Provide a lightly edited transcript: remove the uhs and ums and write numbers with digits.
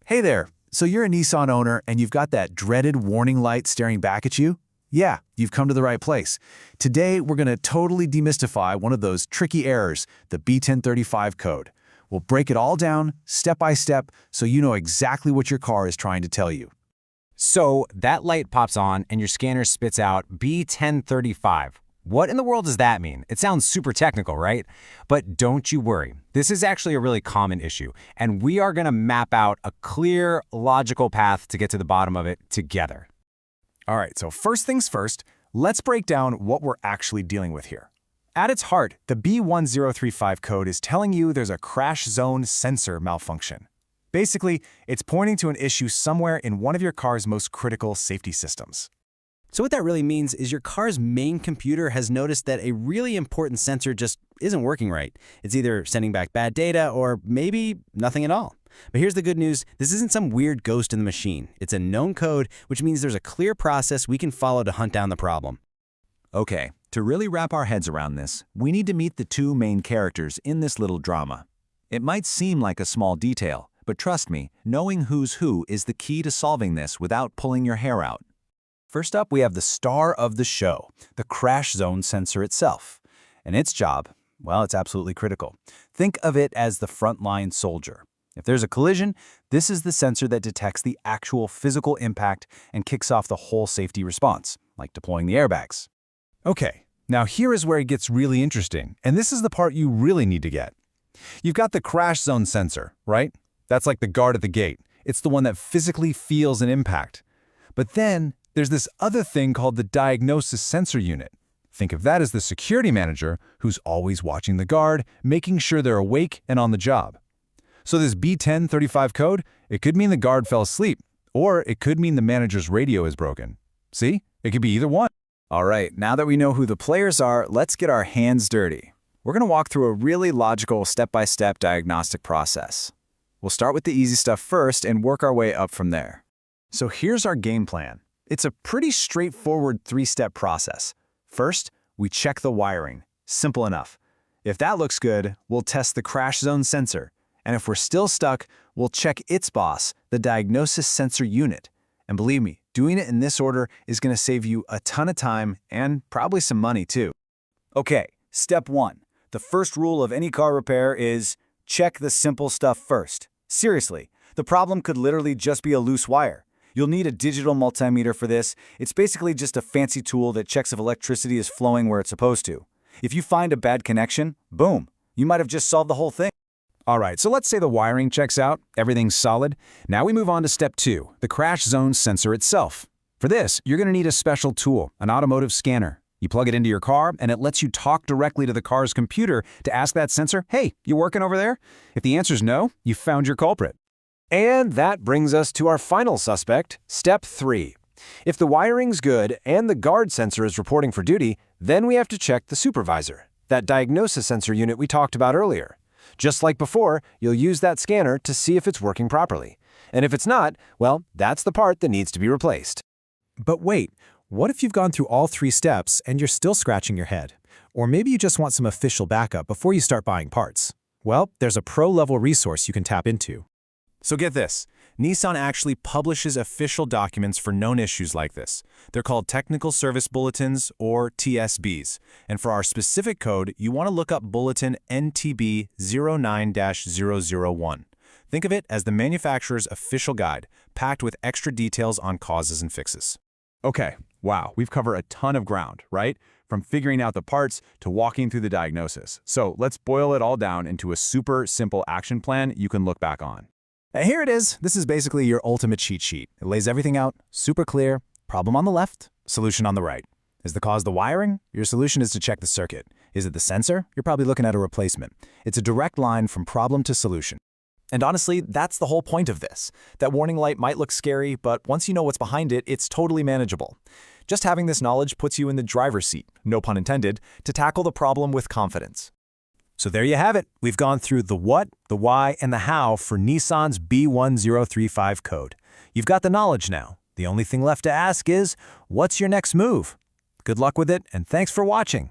Hey there, so you're a Nissan owner and you've got that dreaded warning light staring back at you? Yeah, you've come to the right place. Today, we're going to totally demystify one of those tricky errors, the B1035 code. We'll break it all down, step by step, so you know exactly what your car is trying to tell you. So that light pops on and your scanner spits out B1035. What in the world does that mean? It sounds super technical, right? But don't you worry. This is actually a really common issue, and we are going to map out a clear, logical path to get to the bottom of it together. All right, so first things first, let's break down what we're actually dealing with here. At its heart, the B1035 code is telling you there's a crash zone sensor malfunction. Basically, it's pointing to an issue somewhere in one of your car's most critical safety systems. So what that really means is your car's main computer has noticed that a really important sensor just isn't working right. It's either sending back bad data or maybe nothing at all. But here's the good news. This isn't some weird ghost in the machine. It's a known code, which means there's a clear process we can follow to hunt down the problem. Okay, to really wrap our heads around this, we need to meet the two main characters in this little drama. It might seem like a small detail, but trust me, knowing who's who is the key to solving this without pulling your hair out. First up, we have the star of the show, the crash zone sensor itself. And its job, well, it's absolutely critical. Think of it as the frontline soldier. If there's a collision, this is the sensor that detects the actual physical impact and kicks off the whole safety response, like deploying the airbags. Okay, now here is where it gets really interesting, and this is the part you really need to get. You've got the crash zone sensor, right? That's like the guard at the gate. It's the one that physically feels an impact. But then, there's this other thing called the diagnosis sensor unit. Think of that as the security manager who's always watching the guard, making sure they're awake and on the job. So this B1035 code, it could mean the guard fell asleep, or it could mean the manager's radio is broken. See? It could be either one. All right, now that we know who the players are, let's get our hands dirty. We're going to walk through a really logical step-by-step diagnostic process. We'll start with the easy stuff first and work our way up from there. So here's our game plan. It's a pretty straightforward three-step process. First, we check the wiring. Simple enough. If that looks good, we'll test the crash zone sensor. And if we're still stuck, we'll check its boss, the diagnosis sensor unit. And believe me, doing it in this order is going to save you a ton of time and probably some money too. Okay, step one. The first rule of any car repair is check the simple stuff first. Seriously, the problem could literally just be a loose wire. You'll need a digital multimeter for this. It's basically just a fancy tool that checks if electricity is flowing where it's supposed to. If you find a bad connection, boom, you might have just solved the whole thing. All right, so let's say the wiring checks out, everything's solid. Now we move on to step two, the crash zone sensor itself. For this, you're going to need a special tool, an automotive scanner. You plug it into your car, and it lets you talk directly to the car's computer to ask that sensor, hey, you working over there? If the answer's no, you found your culprit. And that brings us to our final suspect, step 3. If the wiring's good and the guard sensor is reporting for duty, then we have to check the supervisor, that diagnosis sensor unit we talked about earlier. Just like before, you'll use that scanner to see if it's working properly. And if it's not, well, that's the part that needs to be replaced. But wait, what if you've gone through all 3 steps and you're still scratching your head? Or maybe you just want some official backup before you start buying parts? Well, there's a pro-level resource you can tap into. So get this, Nissan actually publishes official documents for known issues like this. They're called Technical Service Bulletins, or TSBs. And for our specific code, you want to look up Bulletin NTB 09-001. Think of it as the manufacturer's official guide, packed with extra details on causes and fixes. Okay, wow, we've covered a ton of ground, right? From figuring out the parts to walking through the diagnosis. So let's boil it all down into a super simple action plan you can look back on. And here it is. This is basically your ultimate cheat sheet. It lays everything out, super clear, problem on the left, solution on the right. Is the cause the wiring? Your solution is to check the circuit. Is it the sensor? You're probably looking at a replacement. It's a direct line from problem to solution. And honestly, that's the whole point of this. That warning light might look scary, but once you know what's behind it, it's totally manageable. Just having this knowledge puts you in the driver's seat, no pun intended, to tackle the problem with confidence. So there you have it. We've gone through the what, the why, and the how for Nissan's B1035 code. You've got the knowledge now. The only thing left to ask is, what's your next move? Good luck with it, and thanks for watching.